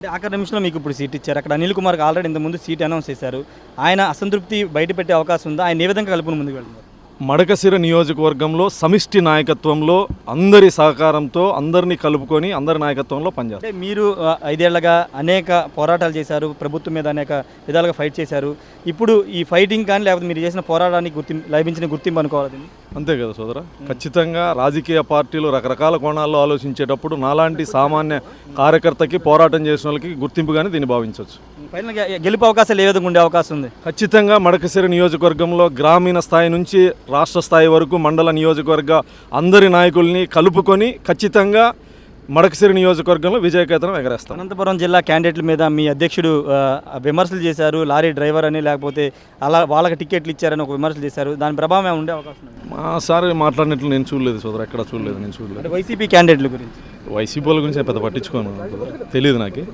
ఆఖరి నిమిషంలో మీకు ఇప్పుడు సీట్ ఇచ్చారు. అక్కడ అనిల్ కుమార్కి ఆల్రెడీ ఇంతకుముందు సీట్ అనౌన్స్ చేశారు. ఆయన అసంతృప్తి బయట పెట్టే అవకాశం ఉందా? ఆయన ఏ విధంగా కలుపుకుని ముందుకు వెళ్తున్నారు? మడకశిర నియోజకవర్గంలో సమిష్టి నాయకత్వంలో అందరి సహకారంతో అందరినీ కలుపుకొని అందరి నాయకత్వంలో పనిచేస్తారు. అంటే మీరు 5 ఏళ్లుగా అనేక పోరాటాలు చేశారు, ప్రభుత్వం మీద అనేక విధాలుగా ఫైట్ చేశారు. ఇప్పుడు ఈ ఫైటింగ్ కానీ లేకపోతే మీరు చేసిన పోరాటానికి లభించిన గుర్తింపు అనుకోవాలి దీన్ని? అంతే కదా సోదరా. ఖచ్చితంగా రాజకీయ పార్టీలు రకరకాల కోణాల్లో ఆలోచించేటప్పుడు నాలాంటి సామాన్య కార్యకర్తకి పోరాటం చేసిన వాళ్ళకి గుర్తింపుగానే దీన్ని భావించవచ్చు. ఫైనల్గా గెలుపు అవకాశాలు ఏ విధంగా ఉండే అవకాశం ఉంది? ఖచ్చితంగా మడకశిర నియోజకవర్గంలో గ్రామీణ స్థాయి నుంచి రాష్ట్ర స్థాయి వరకు మండల నియోజకవర్గ అందరి నాయకుల్ని కలుపుకొని ఖచ్చితంగా మడకశిర నియోజకవర్గంలో విజయకేతనం ఎగరేస్తాం. అనంతపురం జిల్లా క్యాండిడేట్ల మీద మీ అధ్యక్షుడు విమర్శలు చేశారు. లారీ డ్రైవర్ అని లేకపోతే అలా వాళ్ళకి టికెట్లు ఇచ్చారని ఒక విమర్శలు చేశారు. దాని ప్రభావం ఏమైనా ఉండే అవకాశం ఉంది? మా సార్ మాట్లాడినట్లు నేను చూడలేదు సోదరా, ఎక్కడ చూడలేదు. నేను చూడలేదు. వైసీపీ క్యాండిడేట్ల గురించి వైసీపీ వాళ్ళ గురించి నేను పెద్ద పట్టించుకోను, తెలియదు నాకు.